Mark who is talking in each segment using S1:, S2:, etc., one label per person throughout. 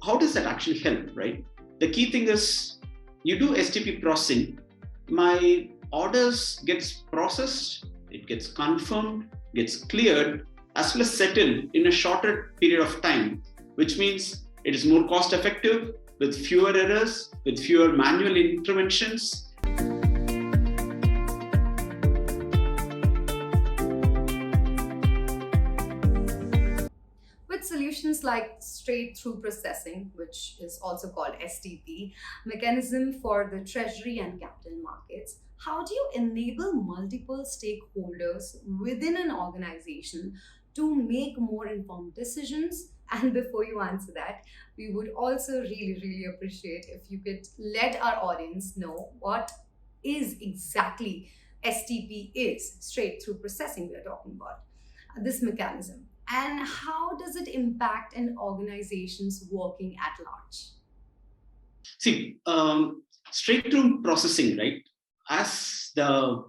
S1: how does that actually help, right? The key thing is you do STP processing, my orders gets processed, it gets confirmed, gets cleared, as well as settled in a shorter period of time, which means it is more cost effective with fewer errors, with fewer manual interventions.
S2: With solutions like straight-through processing, which is also called STP, mechanism for the Treasury and Capital Markets, how do you enable multiple stakeholders within an organization to make more informed decisions? And before you answer that, we would also really appreciate if you could let our audience know what is exactly STP is, straight through processing we're talking about, this mechanism, and how does it impact an organization's working at large?
S1: See, straight through processing, right? As the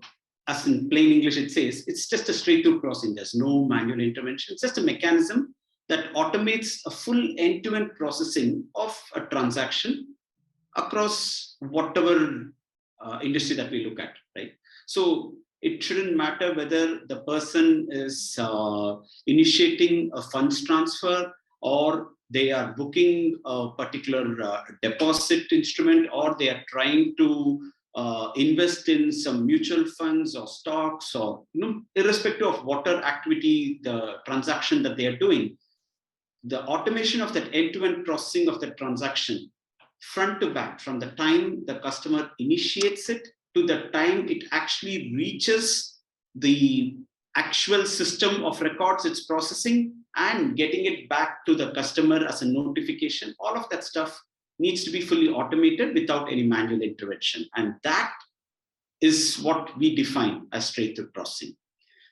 S1: as in plain English, it says it's just a straight through processing. There's no manual intervention. It's just a mechanism that automates a full end-to-end processing of a transaction across whatever industry that we look at, right? So it shouldn't matter whether the person is initiating a funds transfer, or they are booking a particular deposit instrument, or they are trying to invest in some mutual funds or stocks, or irrespective of whatever activity, the transaction that they are doing, the automation of that end-to-end processing of the transaction, front to back, from the time the customer initiates it to the time it actually reaches the actual system of records it's processing and getting it back to the customer as a notification, all of that stuff needs to be fully automated without any manual intervention. And that is what we define as straight-through processing.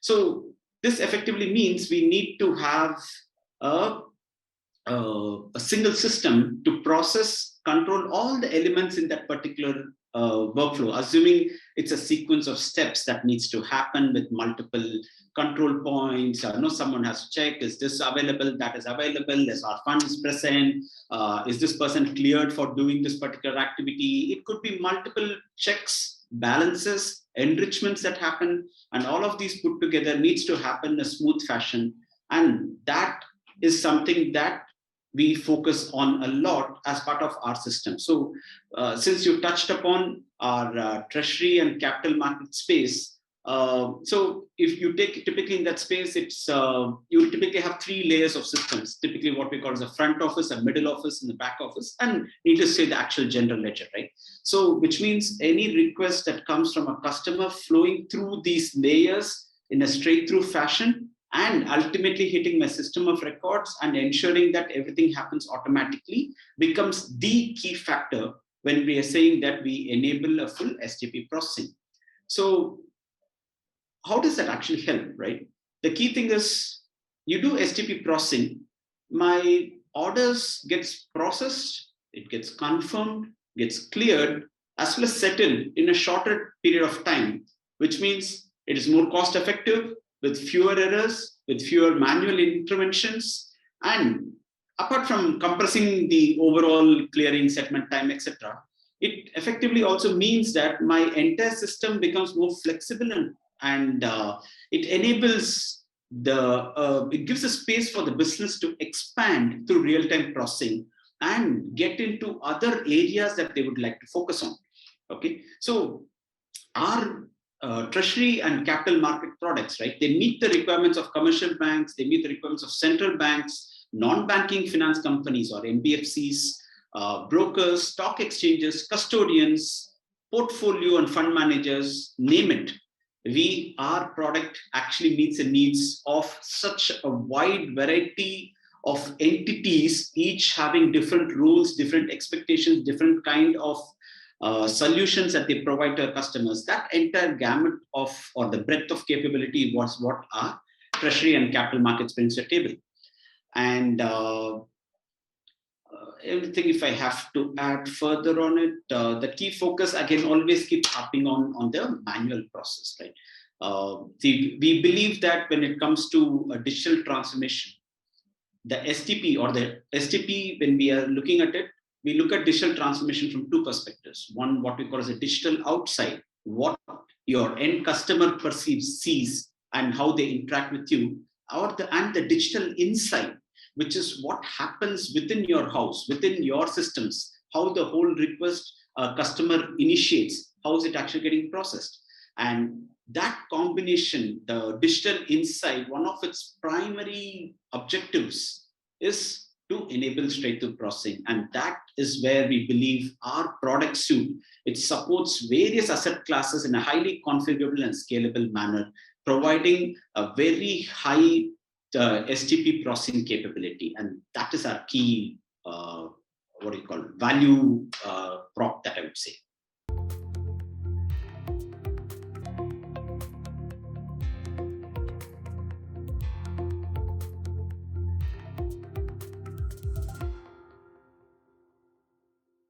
S1: So this effectively means we need to have a single system to process, control all the elements in that particular workflow, assuming it's a sequence of steps that needs to happen with multiple control points. Someone has to check, is this available, that is available, is our funds present, is this person cleared for doing this particular activity. It could be multiple checks, balances, enrichments that happen, and all of these put together needs to happen in a smooth fashion. And that is something that we focus on a lot as part of our system. So since you touched upon our treasury and capital market space, so if you take typically in that space, it's you typically have three layers of systems, typically what we call as a front office, a middle office, and the back office, and needless to say the actual general ledger, right? So which means any request that comes from a customer flowing through these layers in a straight through fashion, and ultimately hitting my system of records and ensuring that everything happens automatically, becomes the key factor when we are saying that we enable a full STP processing. So how does that actually help, right? The key thing is you do STP processing, my orders gets processed, it gets confirmed, gets cleared, as well as settled in a shorter period of time, which means it is more cost effective with fewer errors, with fewer manual interventions, and apart from compressing the overall clearing settlement time, etc., it effectively also means that my entire system becomes more flexible, and it enables it gives a space for the business to expand through real-time processing and get into other areas that they would like to focus on. Okay, so our treasury and capital market products, right? They meet the requirements of commercial banks, they meet the requirements of central banks, non-banking finance companies or NBFCs, brokers, stock exchanges, custodians, portfolio and fund managers, name it. Our product actually meets the needs of such a wide variety of entities, each having different rules, different expectations, different kind of solutions that they provide to our customers. That entire gamut of, or the breadth of capability was what our treasury and capital markets brings to the table. And everything, if I have to add further on it, the key focus again always keeps harping on the manual process, right? We believe that when it comes to a digital transformation, the STP or the STP, when we are looking at it, we look at digital transformation from two perspectives. One, what we call as a digital outside, what your end customer perceives, sees, and how they interact with you, and the digital inside, which is what happens within your house, within your systems, how the whole request customer initiates, how is it actually getting processed. And that combination, the digital insight, one of its primary objectives is to enable straight-through processing. And that is where we believe our product suite, it supports various asset classes in a highly configurable and scalable manner, providing a very high STP processing capability. And that is our key, value prop that I would say.